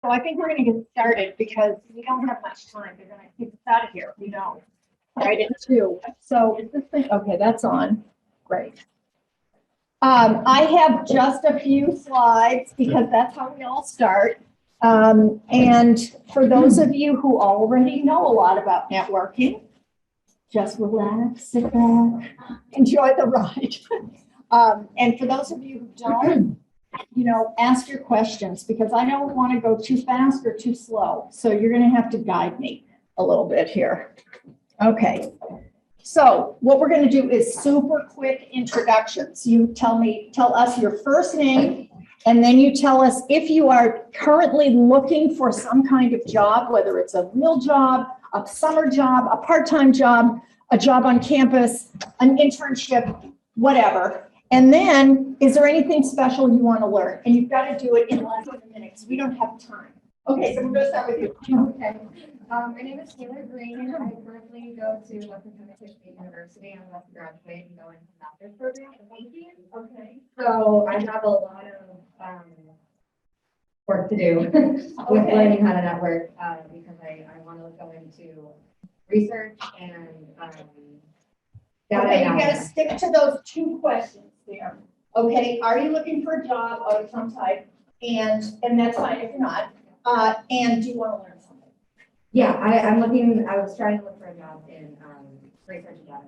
So I think we're going to get started because we don't have much time. They're going to kick us out of here if we don't. Right at 2. So is this thing, okay, that's on. Great. I have just a few slides because that's how we all start. And for those of you who already know a lot about networking, just relax, sit back, enjoy the ride. And for those of you who don't, ask your questions because I don't want to go too fast or too slow. So you're going to have to guide me a little bit here. Okay. So what we're going to do is super quick introductions. You tell us your first name, and then you tell us if you are currently looking for some kind of job, whether it's a real job, a summer job, a part-time job, a job on campus, an internship, whatever. And then, is there anything special you want to learn? And you've got to do it in less than a minute because we don't have time. Okay, so we're going to start with you. Okay. My name is Taylor Green. I currently go to Western Kentucky State University. I'm about to graduate and go into the master's program. Okay. So I have a lot of work to do with learning how to network because I want to go into research and data Okay, you got to analysis. stick to those 2 questions there. Okay, are you looking for a job of some type? And that's fine if you're not. And do you want to learn something? Yeah, I was trying to look for a job in research and data.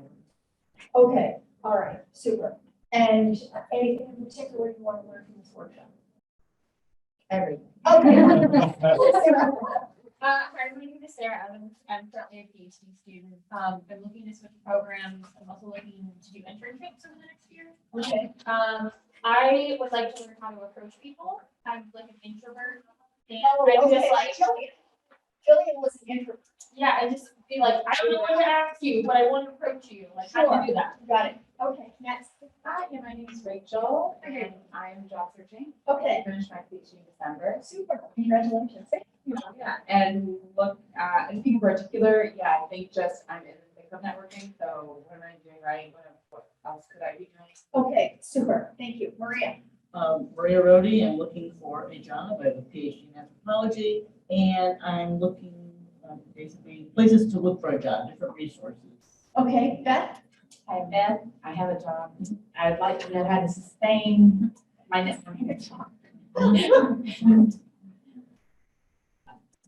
Okay, all right, super. And anything in particular you want to learn from this workshop? Everything. Okay. Hi, my name is Sarah Evans. I'm currently a PhD student. I'm looking to switch programs. I'm also looking to do internships over the next year. Okay. I would like to learn how to approach people. I'm like an introvert. And Oh, I okay. just like, Jillian was an introvert. yeah, I just feel like, I don't know what to ask you, but I want to approach you. Like, how do you do that? Got it. Okay, next. Hi, my name is Rachel, and I'm job searching. Okay, I finished my PhD in December. super. Congratulations. Yeah, and look at anything in particular, I think just I'm in the thick of networking, so what am I doing right? What else could I be doing? Okay, super. Thank you. Maria. Maria Rodi, I'm looking for a job. I have a PhD in anthropology, and I'm looking basically places to look for a job, different resources. Okay, Beth. Hi, Beth. I have a job. I'd like to know how to sustain my networking job.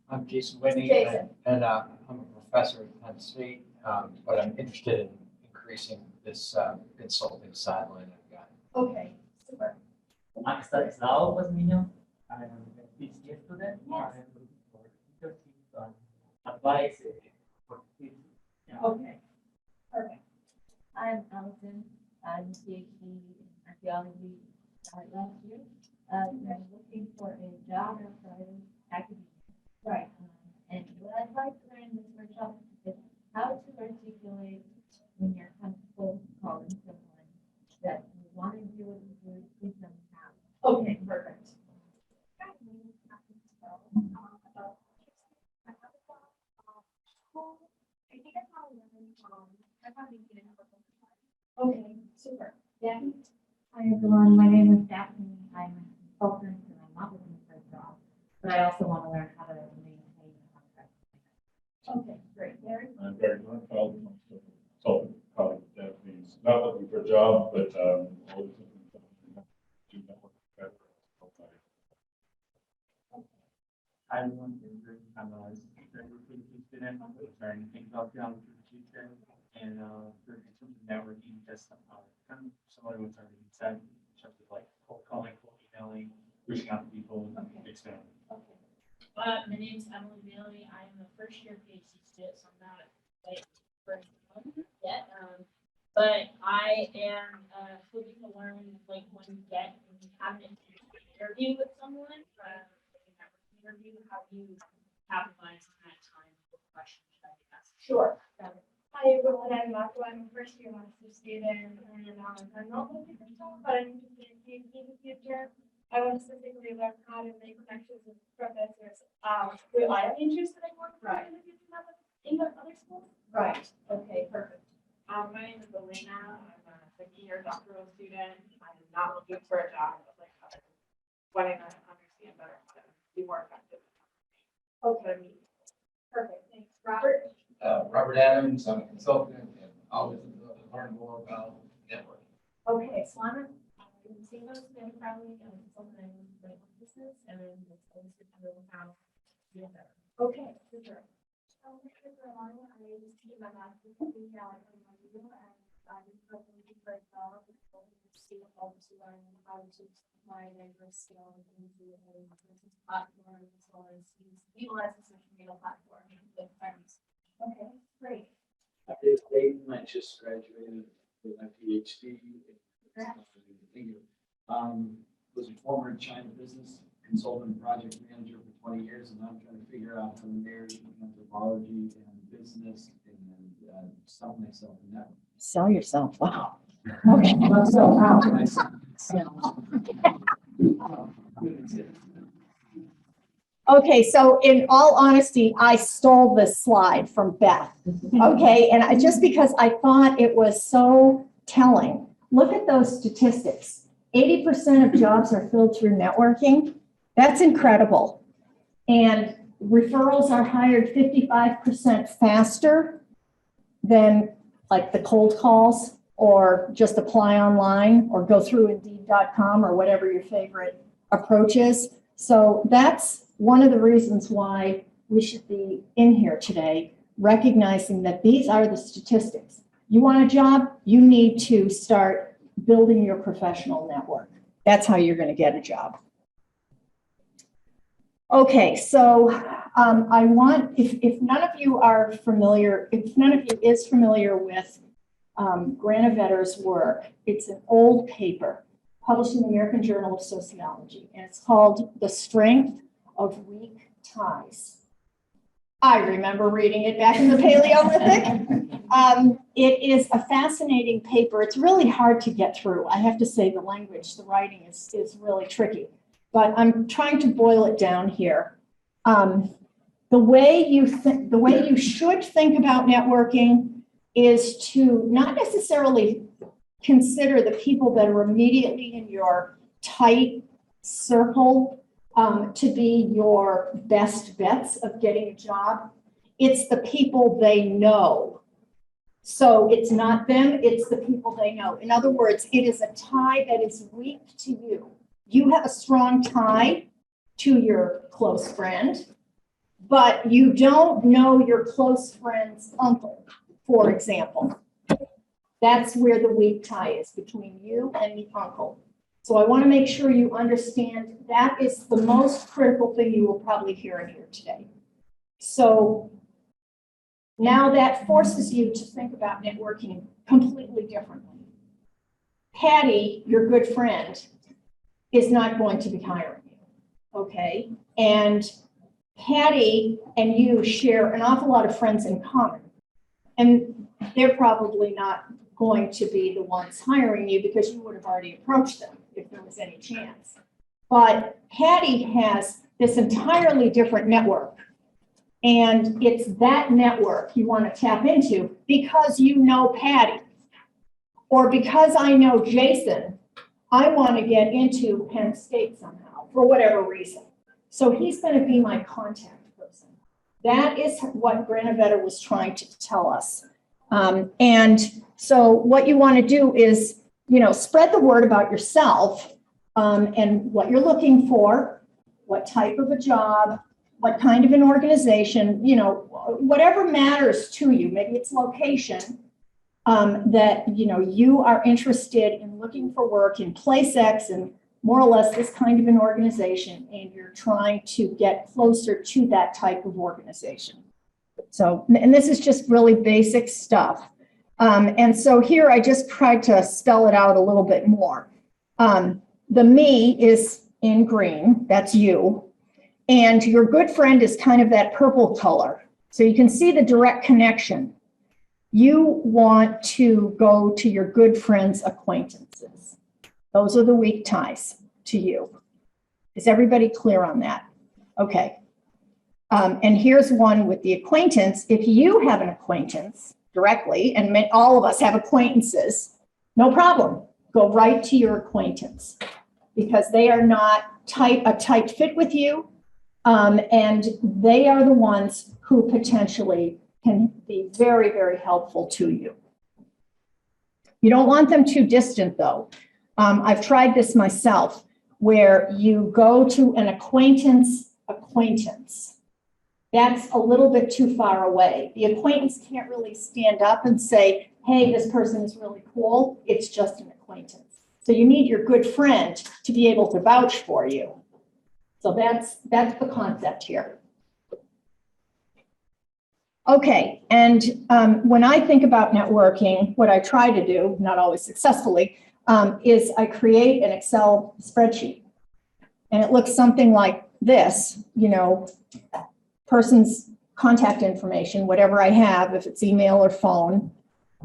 I'm Jason Whitney, Jason. and I'm a professor at Penn State, but I'm interested in increasing this consulting sideline I've got. Okay, super. I'm Sal Wasmino. I am a PhD student. Yes. I am looking for internships on advice for PhD. Okay, perfect. I'm Allison. I'm a PhD in archaeology last year. I'm looking for a job outside of academia. Right. And what I'd like to learn in this workshop is how to articulate when you're comfortable calling someone that you want to do what you do with them how. Okay, perfect. Okay, super. Jackie? Hi everyone, my name is Daphne. I'm a consultant and I'm not looking for a job, but I also want to learn how to maintain contact. Okay, great. Larry? I'm very glad consultant colleague of Daphne's, not looking for a job, but always looking for something to network better. Hi everyone, I'm a recruiting student. I'm learning things about the future and for terms of networking, just kind of similar to what Darlene said, in terms of like cold calling, cold emailing, reaching out to people, expanding. Okay. My name's Emily Bailey. I'm a first year PhD student, so I'm not like first one yet. But I am hoping to learn like when you have an interview with someone, interview, how do you capitalize on that time for questions that you ask? Sure. Hi everyone, I'm Marco. I'm a first year master's student and I'm not looking for a job, but I'm interested in PhD in the future. I want to specifically learn how to make connections with professors who I am interested in working with in the future in the other schools. Right. Okay, perfect. My name is Elena. I'm a second-year doctoral student. I'm not looking for a job, but like wanting to understand better how to be more effective in Okay. Perfect, thanks. Robert? Robert Adams, I'm a consultant and always learn more about networking. Okay, so I'm a single man probably, something like business, and then it's always good to know how to do that. Okay, super. I just keep my master's degree now at NYU, and I'm probably for a job, see how to learn how to apply diverse skills into a business platform, as well as utilize the social media platform with friends. Okay, great. I'm Dave Clayton. I just graduated with my PhD. Thank you. Was a former China business consultant project manager for 20 years, and I'm trying to figure out how to marry anthropology and business and sell myself in that. Sell yourself, wow. Okay. Not sell out, I Okay, so in all honesty, I stole this slide from Beth. Okay, and just because I thought it was so telling. Look at those statistics. 80% of jobs are filled through networking. That's incredible. And referrals are hired 55% faster than like the cold calls or just apply online or go through Indeed.com or whatever your favorite approach is. So that's one of the reasons why we should be in here today, recognizing that these are the statistics. You want a job, you need to start building your professional network. That's how you're going to get a job. Okay, so I want, if none of you are familiar, if none of you is familiar with Granovetter's work, it's an old paper published in the American Journal of Sociology, and it's called The Strength of Weak Ties. I remember reading it back in the Paleolithic. It is a fascinating paper. It's really hard to get through. I have to say the language, the writing is really tricky, but I'm trying to boil it down here. The way you should think about networking is to not necessarily consider the people that are immediately in your tight circle to be your best bets of getting a job. It's the people they know. So it's not them, it's the people they know. In other words, it is a tie that is weak to you. You have a strong tie to your close friend, but you don't know your close friend's uncle, for example. That's where the weak tie is, between you and the uncle. So I want to make sure you understand that is the most critical thing you will probably hear in here today. So now that forces you to think about networking completely differently. Patty, your good friend, is not going to be hiring you, okay? And Patty and you share an awful lot of friends in common. And they're probably not going to be the ones hiring you because you would have already approached them if there was any chance. But Patty has this entirely different network. And it's that network you want to tap into because you know Patty. Or because I know Jason, I want to get into Penn State somehow for whatever reason. So he's going to be my contact person. That is what Granovetter was trying to tell us. And so what you want to do is, spread the word about yourself and what you're looking for, what type of a job, what kind of an organization, whatever matters to you. Maybe it's location that, you are interested in looking for work in place X and more or less this kind of an organization, and you're trying to get closer to that type of organization. So, and this is just really basic stuff. And so here I just tried to spell it out a little bit more. The me is in green, that's you. And your good friend is kind of that purple color. So you can see the direct connection. You want to go to your good friend's acquaintances. Those are the weak ties to you. Is everybody clear on that? Okay. And here's one with the acquaintance. If you have an acquaintance directly, and all of us have acquaintances, no problem. Go right to your acquaintance because they are not a tight fit with you. And they are the ones who potentially can be very, very helpful to you. You don't want them too distant, though. I've tried this myself, where you go to an acquaintance. That's a little bit too far away. The acquaintance can't really stand up and say, hey, this person is really cool. It's just an acquaintance. So you need your good friend to be able to vouch for you. So that's the concept here. Okay, and when I think about networking, what I try to do, not always successfully, is I create an Excel spreadsheet. And it looks something like this, you know, person's contact information, whatever I have, if it's email or phone,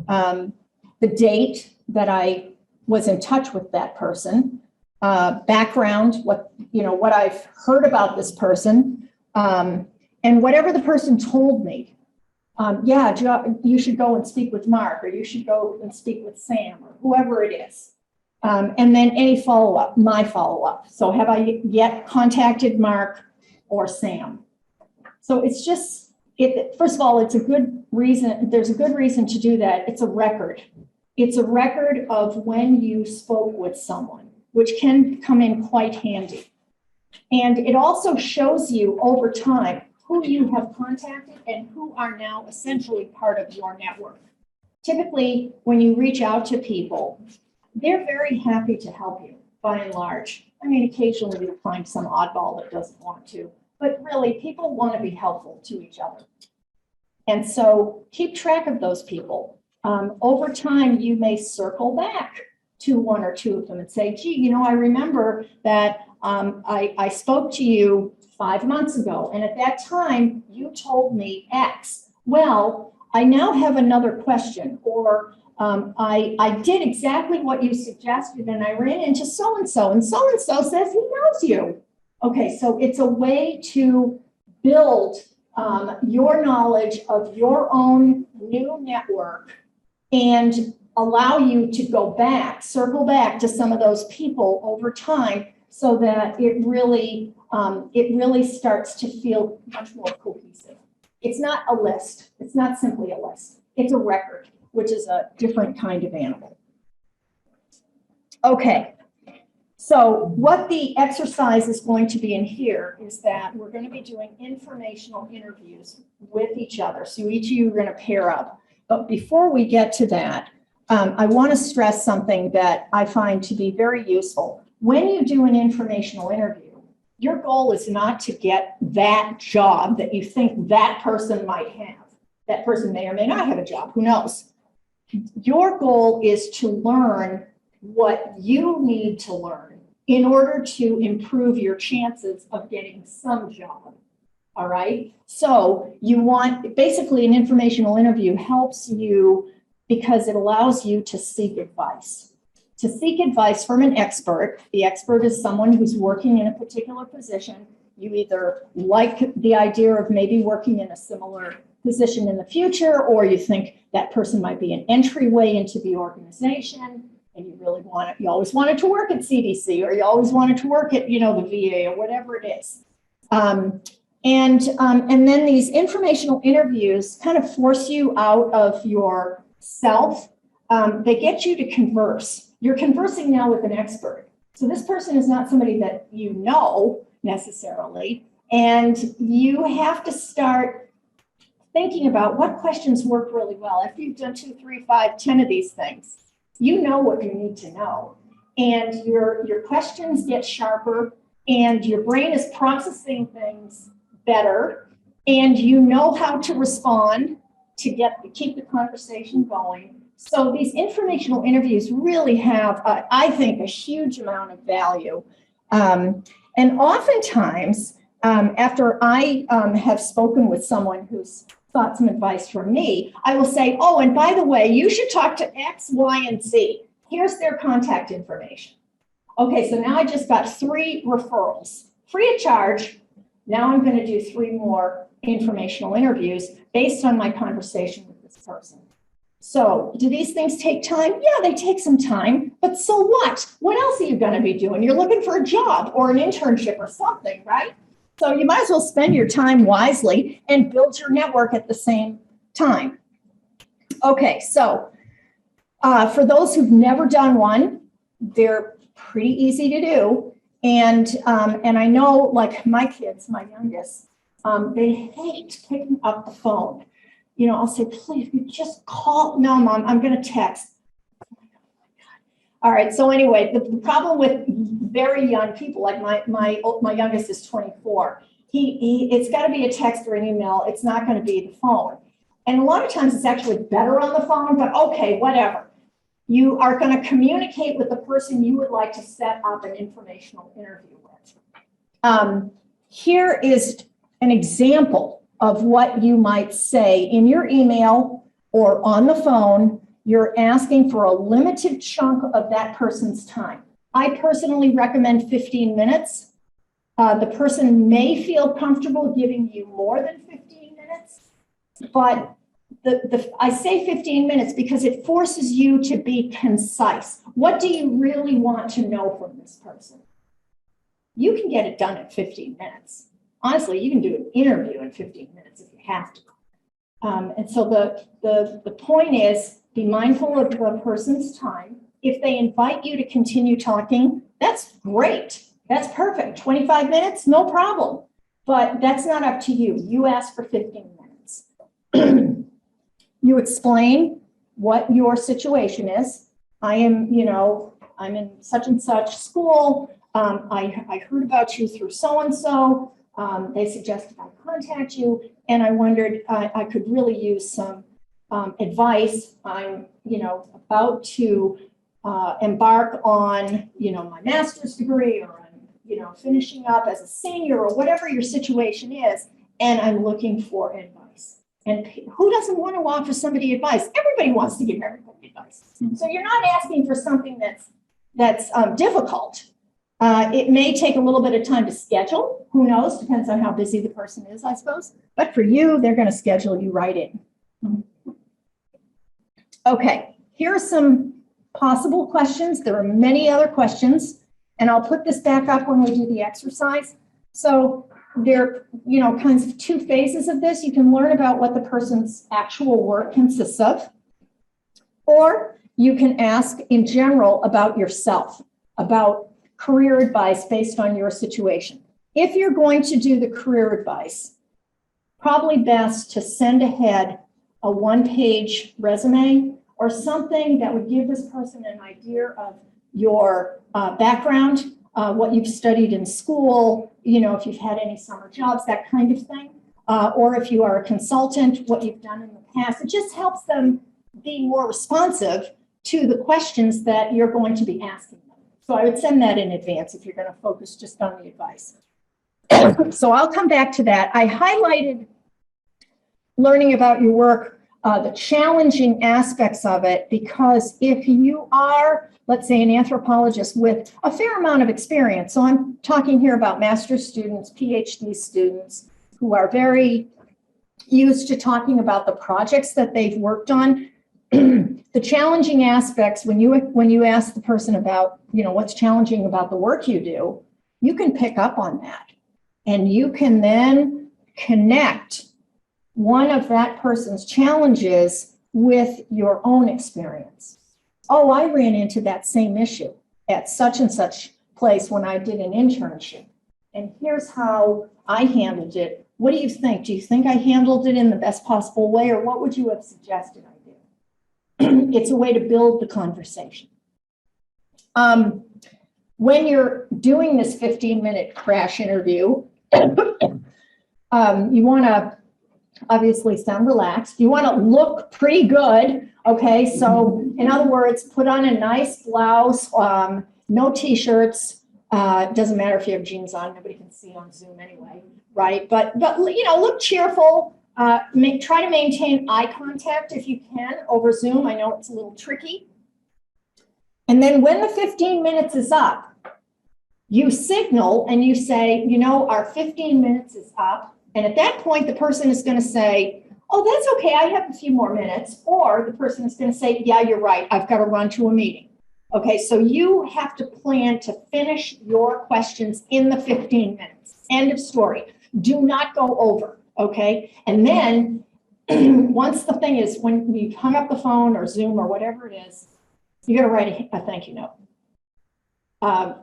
the date that I was in touch with that person, background, what I've heard about this person, and whatever the person told me. Yeah, you should go and speak with Mark, or you should go and speak with Sam, or whoever it is. And then any follow-up, my follow-up. So have I yet contacted Mark or Sam? So it's just, first of all, it's a good reason, there's a good reason to do that. It's a record. It's a record of when you spoke with someone, which can come in quite handy. And it also shows you over time who you have contacted and who are now essentially part of your network. Typically, when you reach out to people, they're very happy to help you, by and large. I mean, occasionally you'll find some oddball that doesn't want to, but really people want to be helpful to each other. And so keep track of those people. Over time, you may circle back to one or two of them and say, gee, you know, I remember that I spoke to you 5 months ago, and at that time you told me X. Well, I now have another question, or I did exactly what you suggested, and I ran into so-and-so, and so-and-so says he knows you. Okay, so it's a way to build your knowledge of your own new network and allow you to go back, circle back to some of those people over time, so that it really starts to feel much more cohesive. It's not a list. It's not simply a list. It's a record, which is a different kind of animal. Okay, so what the exercise is going to be in here is that we're going to be doing informational interviews with each other. So each of you are going to pair up. But before we get to that, I want to stress something that I find to be very useful. When you do an informational interview, your goal is not to get that job that you think that person might have. That person may or may not have a job, who knows? Your goal is to learn what you need to learn in order to improve your chances of getting some job. All right? So you want, basically an informational interview helps you because it allows you to seek advice. To seek advice from an expert. The expert is someone who's working in a particular position. You either like the idea of maybe working in a similar position in the future, or you think that person might be an entryway into the organization, and you really want it. You always wanted to work at CDC, or you always wanted to work at, you know, the VA, or whatever it is. And then these informational interviews kind of force you out of your self. They get you to converse. You're conversing now with an expert. So this person is not somebody that you know necessarily, and you have to start thinking about what questions work really well. After you've done 2, 3, 5, 10 of these things, you know what you need to know. And your questions get sharper, and your brain is processing things better, and you know how to respond to keep the conversation going. So these informational interviews really have, I think, a huge amount of value. And oftentimes, after I have spoken with someone who's sought some advice from me, I will say, oh, and by the way, you should talk to X, Y, and Z. Here's their contact information. Okay, so now I just got 3 referrals, free of charge. Now I'm going to do 3 more informational interviews based on my conversation with this person. So do these things take time? Yeah, they take some time, but so what? What else are you going to be doing? You're looking for a job or an internship or something, right? So you might as well spend your time wisely and build your network at the same time. Okay, so for those who've never done one, they're pretty easy to do. And I know, like my kids, my youngest, they hate picking up the phone. You know, I'll say, please, you just call. No, Mom, I'm going to text. All right. So anyway, the problem with very young people, like my youngest is 24. It's got to be a text or an email. It's not going to be the phone. And a lot of times it's actually better on the phone, but okay, whatever. You are going to communicate with the person you would like to set up an informational interview with. Here is an example of what you might say in your email or on the phone. You're asking for a limited chunk of that person's time. I personally recommend 15 minutes. The person may feel comfortable giving you more than 15 minutes, but I say 15 minutes because it forces you to be concise. What do you really want to know from this person? You can get it done in 15 minutes. Honestly, you can do an interview in 15 minutes if you have to. And so the point is, be mindful of the person's time. If they invite you to continue talking, that's great. That's perfect. 25 minutes, no problem. But that's not up to you. You ask for 15 minutes. You explain what your situation is. I'm in such and such school. I heard about you through so-and-so. They suggested I contact you, and I wondered I could really use some advice. I'm, about to embark on, my master's degree, or I'm, finishing up as a senior, or whatever your situation is, and I'm looking for advice. And who doesn't want to offer somebody advice? Everybody wants to give everybody advice. So you're not asking for something that's difficult. It may take a little bit of time to schedule. Who knows? Depends on how busy the person is, I suppose. But for you, they're going to schedule you right in. Okay, here are some possible questions. There are many other questions, and I'll put this back up when we do the exercise. So there are, kinds of two phases of this. You can learn about what the person's actual work consists of, or you can ask in general about yourself, about career advice based on your situation. If you're going to do the career advice, probably best to send ahead a one-page resume or something that would give this person an idea of your background, what you've studied in school, if you've had any summer jobs, that kind of thing. Or if you are a consultant, what you've done in the past. It just helps them be more responsive to the questions that you're going to be asking them. So I would send that in advance if you're going to focus just on the advice. So I'll come back to that. I highlighted learning about your work, the challenging aspects of it, because if you are, let's say, an anthropologist with a fair amount of experience, so I'm talking here about master's students, PhD students, who are very used to talking about the projects that they've worked on. The challenging aspects, when you ask the person about, what's challenging about the work you do, you can pick up on that. And you can then connect one of that person's challenges with your own experience. Oh, I ran into that same issue at such and such place when I did an internship. And here's how I handled it. What do you think? Do you think I handled it in the best possible way, or what would you have suggested I did? It's a way to build the conversation. When you're doing this 15-minute crash interview, you want to obviously sound relaxed. You want to look pretty good. Okay, so in other words, put on a nice blouse, no t-shirts. Doesn't matter if you have jeans on, nobody can see on Zoom anyway, right? But look cheerful. Try to maintain eye contact if you can over Zoom. I know it's a little tricky. And then when the 15 minutes is up, you signal and you say, our 15 minutes is up. And at that point, the person is going to say, oh, that's okay, I have a few more minutes. Or the person is going to say, yeah, you're right, I've got to run to a meeting. Okay, so you have to plan to finish your questions in the 15 minutes. End of story. Do not go over, okay? And then, once the thing is, when you hung up the phone or Zoom or whatever it is, you gotta write a thank you note.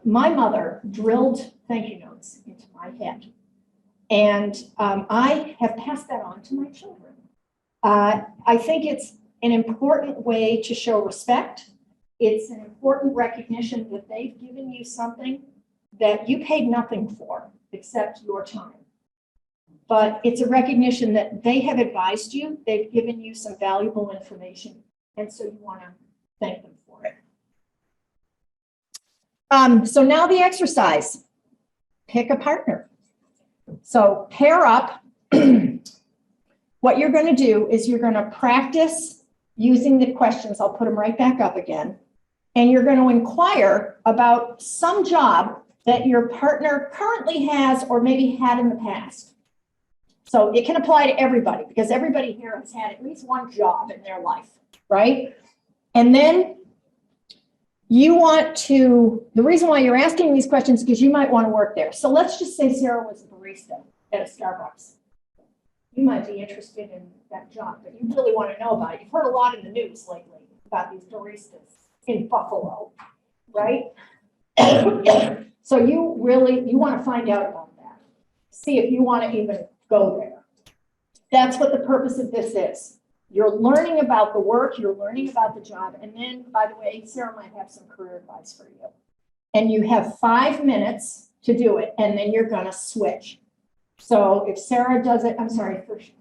My mother drilled thank you notes into my head. And I have passed that on to my children. I think it's an important way to show respect. It's an important recognition that they've given you something that you paid nothing for except your time. But it's a recognition that they have advised you, they've given you some valuable information, and so you want to thank them for it. So now the exercise. Pick a partner. So pair up. What you're going to do is you're going to practice using the questions. I'll put them right back up again. And you're going to inquire about some job that your partner currently has or maybe had in the past. So it can apply to everybody because everybody here has had at least one job in their life, right? And then you want to, the reason why you're asking these questions is because you might want to work there. So let's just say Sarah was a barista at a Starbucks. You might be interested in that job, but you really want to know about it. You've heard a lot in the news lately about these baristas in Buffalo, right? So you want to find out about that. See if you want to even go there. That's what the purpose of this is. You're learning about the work, you're learning about the job, and then, by the way, Sarah might have some career advice for you. And you have 5 minutes to do it, and then you're gonna switch. So if Sarah does it, I'm sorry, your first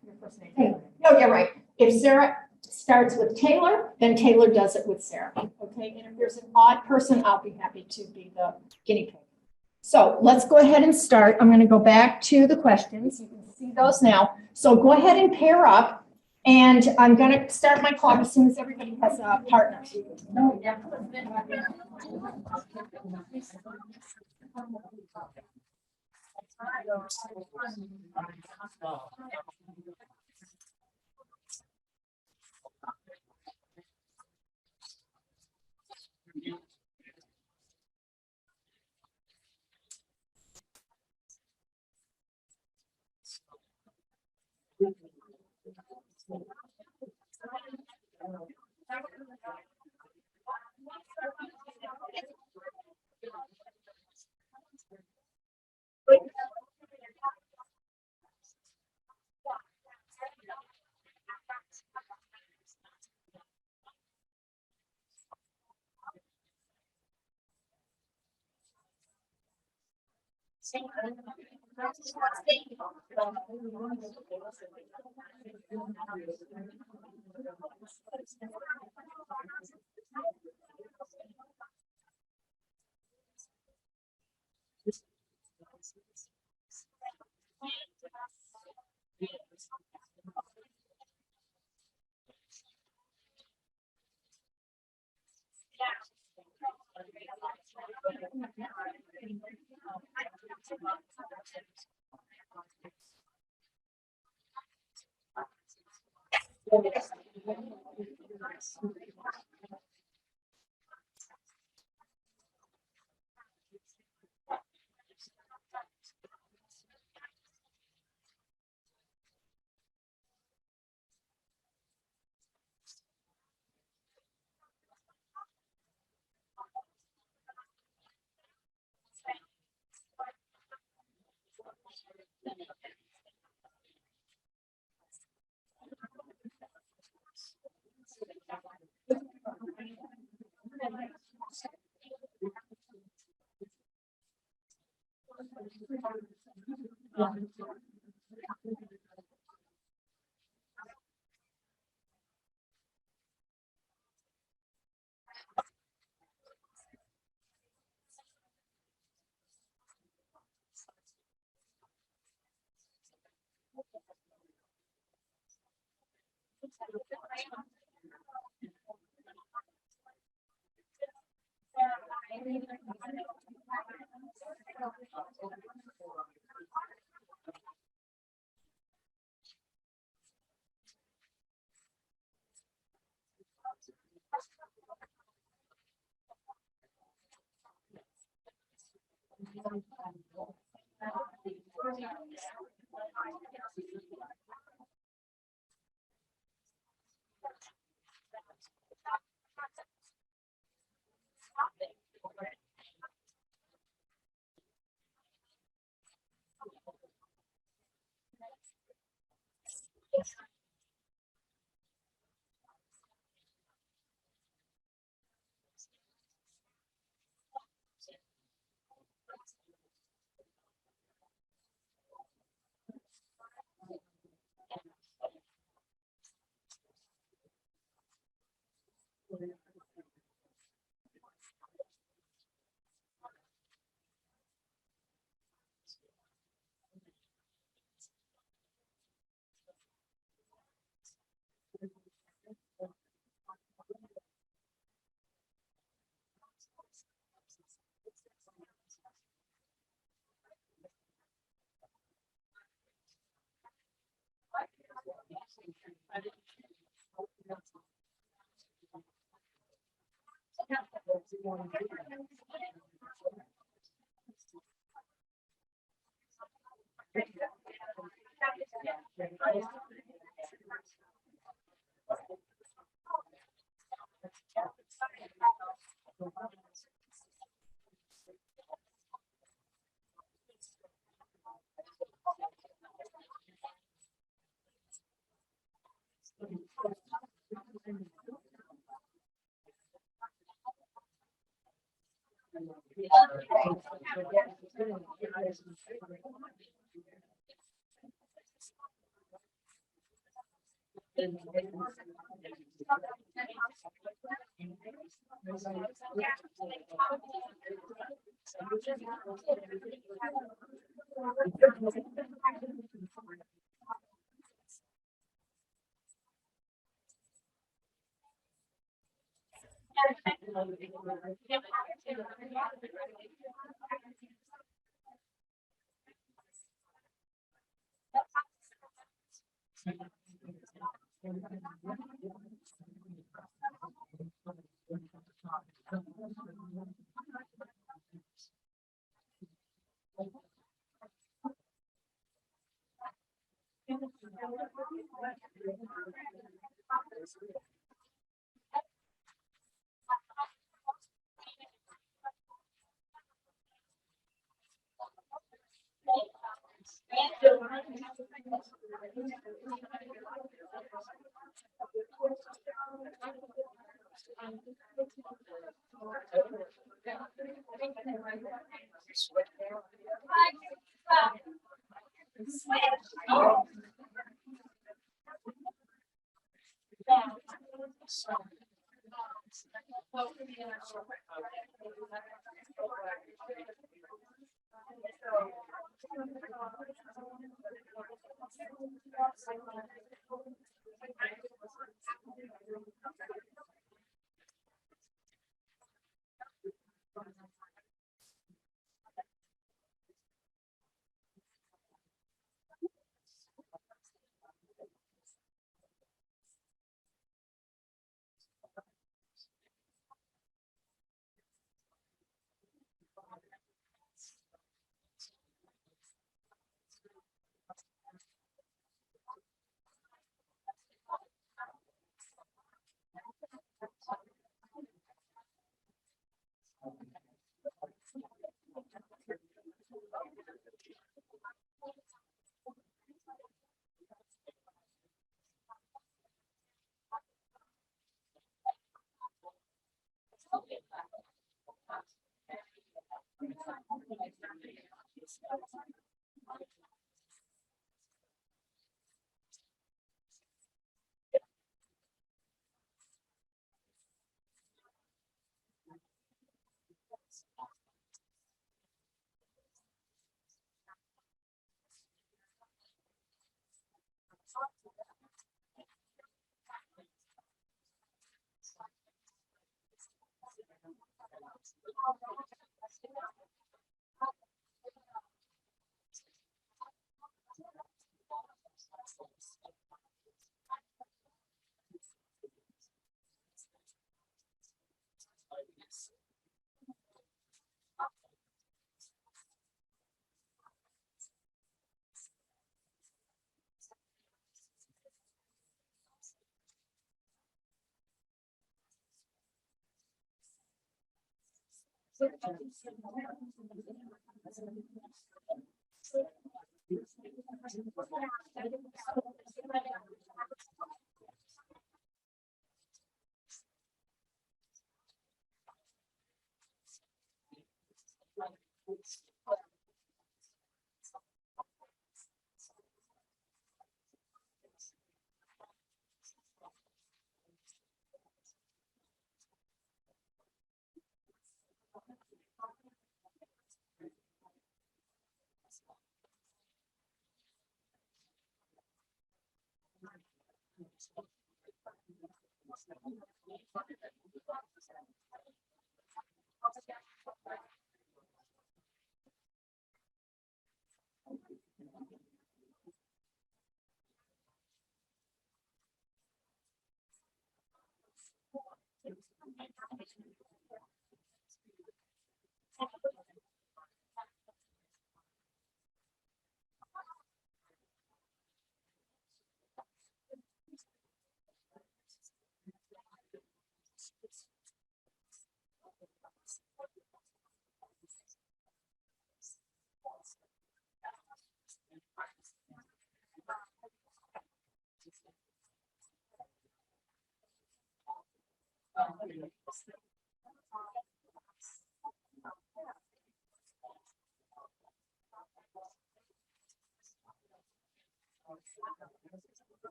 name. Taylor. Oh, yeah, right. If Sarah starts with Taylor, then Taylor does it with Sarah, okay? And if there's an odd person, I'll be happy to be the guinea pig. So let's go ahead and start. I'm gonna go back to the questions. You can see those now. So go ahead and pair up. And I'm going to start my clock as soon as everybody has a partner. No, yeah.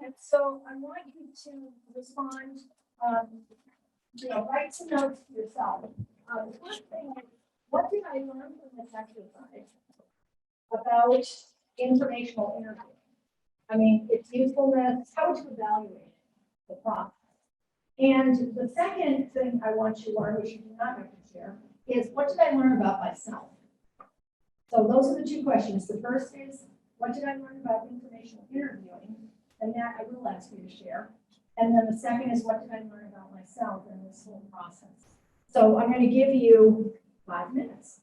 And so I want you to respond, write some notes to yourself. The first thing is, what did I learn from this exercise about informational interview? I mean, its usefulness, how to evaluate the process. And the second thing I want you to learn, which you do not have to share, is what did I learn about myself? So those are the two questions. The first is, what did I learn about informational interviewing? And that I will ask you to share. And then the second is, what did I learn about myself in this whole process? So I'm going to give you 5 minutes.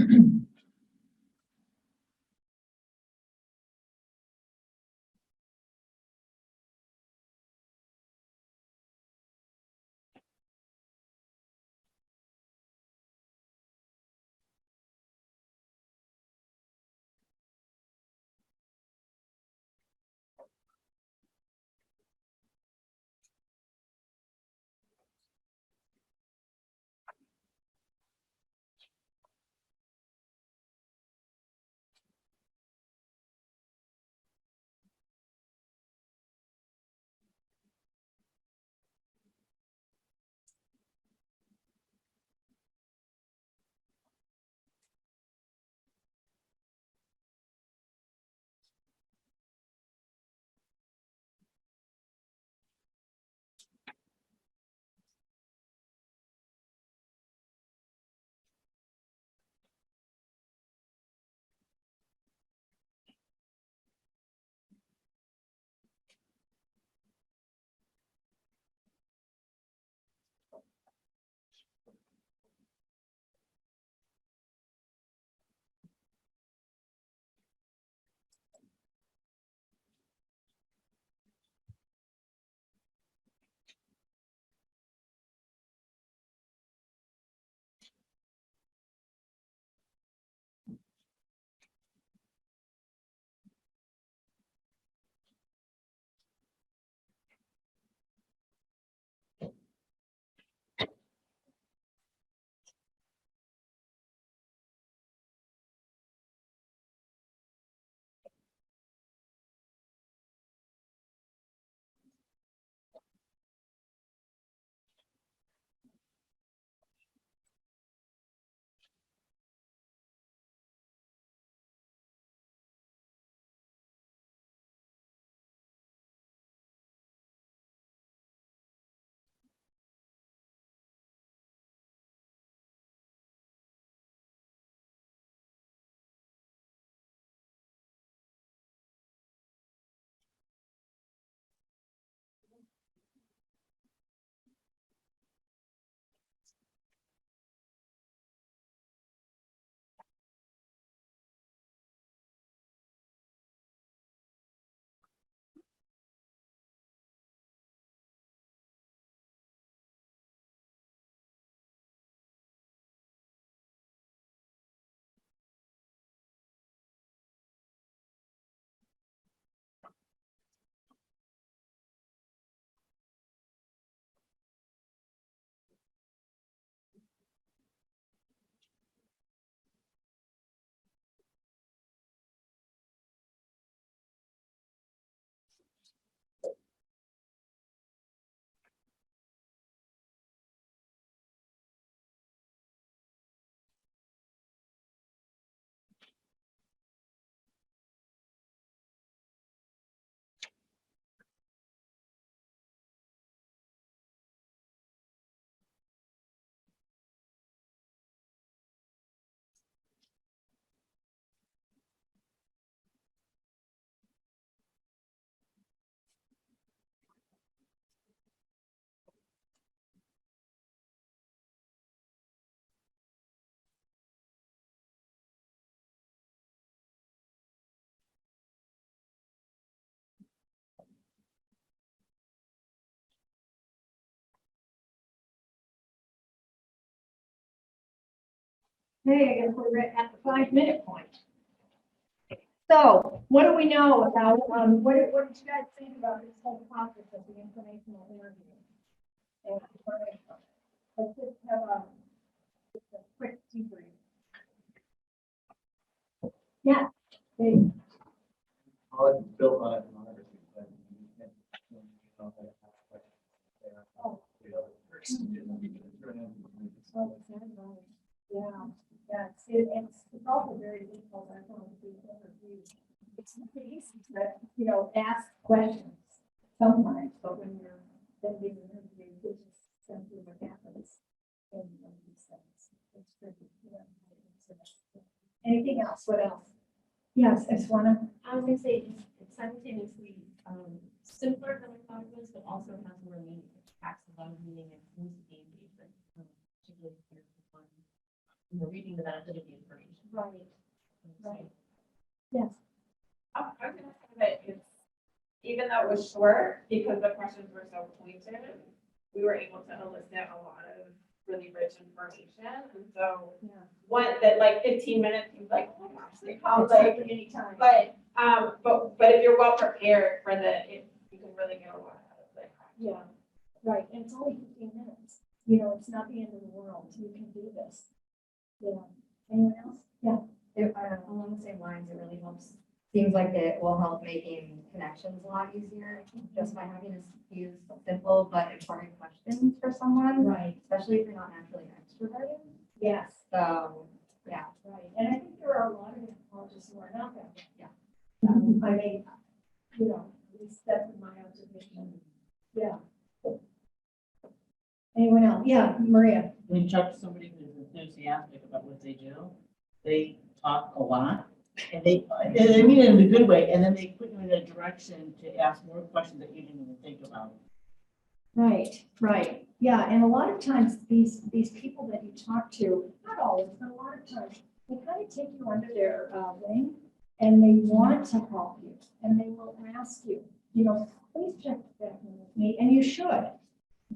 Hey, I guess we're at the 5-minute point. So what do we know about, what did you guys think about this whole process of the informational interview? And let's just have just a quick debrief. Yeah. They- I'll build on it. Yeah, yeah, it's also very difficult, I found to be interviewed. It's not easy to, ask questions sometimes, but when you're then being interviewed, it's just simply what happens in these things. It's pretty, Anything else? What else? Yes, Eswana? I was gonna say, it's simultaneously, simpler than I thought it was, but also has more meaning. It packs a lot of meaning and seems to be engagement, particularly if you're reading the benefit of the information. Right. Right. Yes. I was gonna say that it's, even though it was short, because the questions were so pointed, we were able to elicit a lot of really rich information. And so Yeah. one that like 15 minutes seems like, oh my gosh, they called It's like, happening anytime. but if you're well prepared for you can really get a lot out of it. Yeah, right, and it's only 15 minutes, you know, it's not the end of the world, you can do this. Yeah, anyone else? Yeah. Along the same lines, it really helps. Seems like it will help making connections a lot easier, just by having a few simple but important questions for someone, Right. especially if you're not naturally extroverted. Yes. So, yeah. Right, and I think there are a lot of anthropologists who are not that way. Yeah. I mean, you know, at least that's my observation. Yeah. Anyone else? Yeah, Maria. When you talk to somebody who's enthusiastic about what they do, they talk a lot. And they mean it in a good way, and then they put you in a direction to ask more questions that you didn't even think about. Right, right. Yeah, and a lot of times these people that you talk to, not always, but a lot of times, they kind of take you under their wing and they want to help you and they will ask you, you know, please check back in with me, and you should.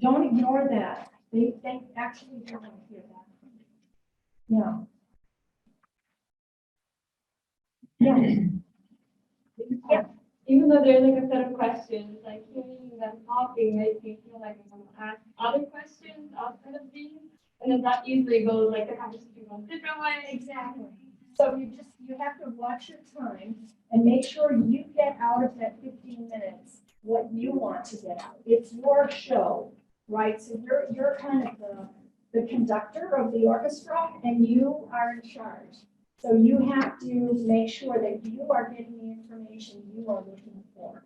Don't ignore that. They actually do want to hear that from you. Yeah. Yeah. Yeah. Even though there's like a set of questions, like hearing them talking makes me feel like I'm gonna ask other questions outside of these. And then that usually goes like the conversation goes different way. Exactly. So you have to watch your time and make sure you get out of that 15 minutes what you want to get out. It's your show, right? So you're kind of the conductor of the orchestra and you are in charge. So you have to make sure that you are getting the information you are looking for.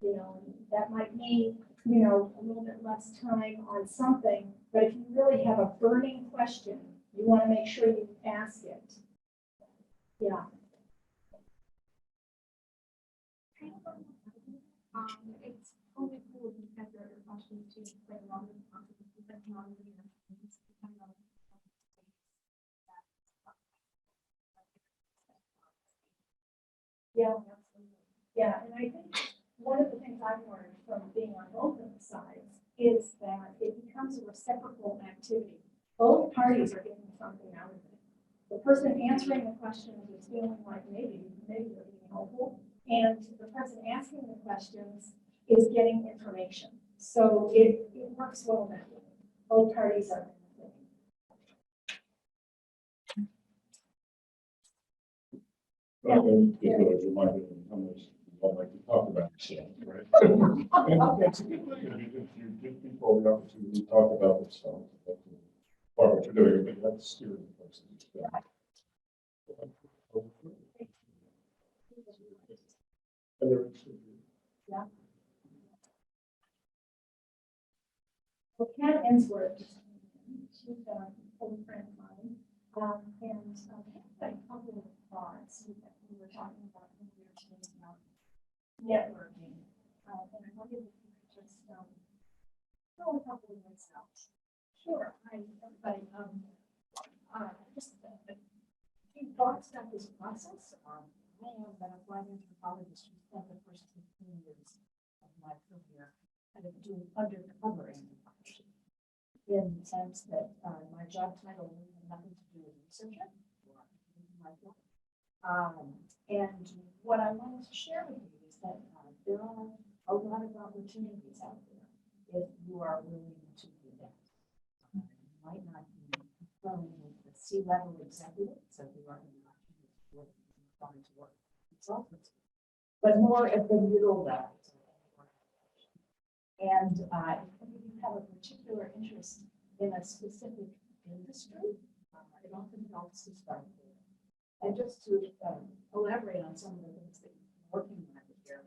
You know, that might mean, you know, a little bit less time on something, but if you really have a burning question, you want to make sure you ask it. Yeah. It's only cool to get your question to play along with the concept of technology and it's kind of Yeah, absolutely. Yeah, and I think one of the things I've learned from being on both of the sides is that it becomes a reciprocal activity. Both parties are getting something out of it. The person answering the questions is feeling like maybe they're being helpful, and the person asking the questions is getting information. So it works well that way. Both parties are benefiting. Just a reminder of how much you all like to talk about yourself, right? And that's a good thing, if you give people the opportunity to talk about themselves, that's part of what you're doing, but that's steering the person. And there is. Yeah. Well, Kat Ensworth, she's an old friend of mine, and had a couple of thoughts that we were talking about when we were talking about networking. And I wondered if you could just throw a couple of minutes out. Sure. Hi, everybody. Just a few thoughts about this process. I am an applied anthropologist who spent the first 15 years of my career kind of doing undercover anthropology, in the sense that my job title had nothing to do with researcher. And what I wanted to share with you is that there are a lot of opportunities out there if you are willing to do that. You might not be confirmed with the C-level executives of the organization you're trying to work with consultants, but more at the middle levels of the organization. And if you have a particular interest in a specific industry, it often helps to start there. And just to elaborate on some of the things that you've been working on here,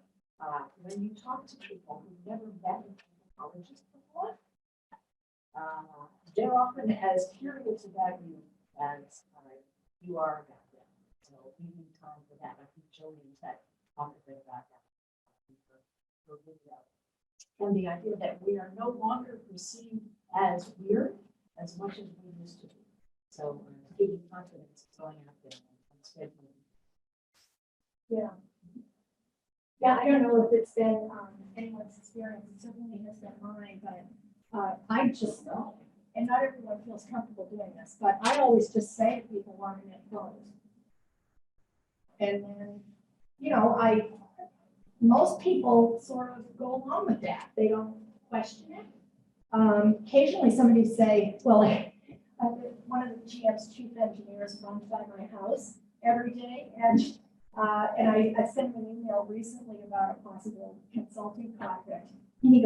when you talk to people who've never met an anthropologist before, they're often as curious about you as you are about them. So we need time for that. I think Jillian said talk a bit about that. And the idea that we are no longer perceived as weird as much as we used to be. So to give you confidence going out there and Yeah. Yeah, I don't know if it's been, anyone's experience, it certainly has been mine, but, I just know. And not everyone feels comfortable doing this, but I always just say to people, want to get closed. And then, you know, most people sort of go along with that. They don't question it. Occasionally somebody say, well, one of the GM's chief engineers runs by my house every day, and I sent him an email recently about a possible consulting project. And he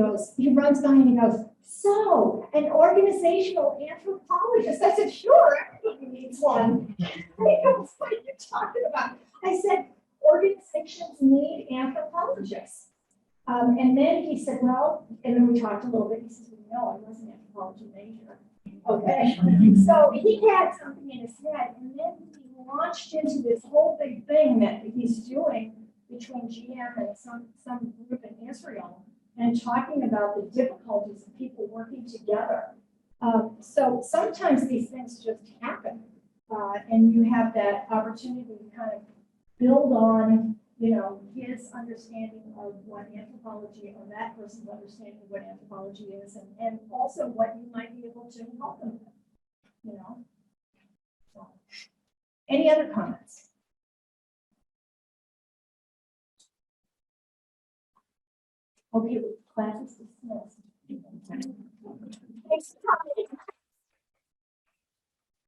runs by and he goes, so, an organizational anthropologist. I said, sure, everybody needs one. And he goes, what are you talking about? I said, organizations need anthropologists. And then he said, well, and then we talked a little bit. He says, well, no, I was an anthropology major. Okay. So he had something in his head, and then he launched into this whole big thing that he's doing between GM and some group in Israel, and talking about the difficulties of people working together. So sometimes these things just happen, and you have that opportunity to kind of build on, you know, his understanding of what anthropology, or that person's understanding of what anthropology is, and also what you might be able to help them with, you know. So, any other comments? Okay, class is dismissed. Thanks for coming.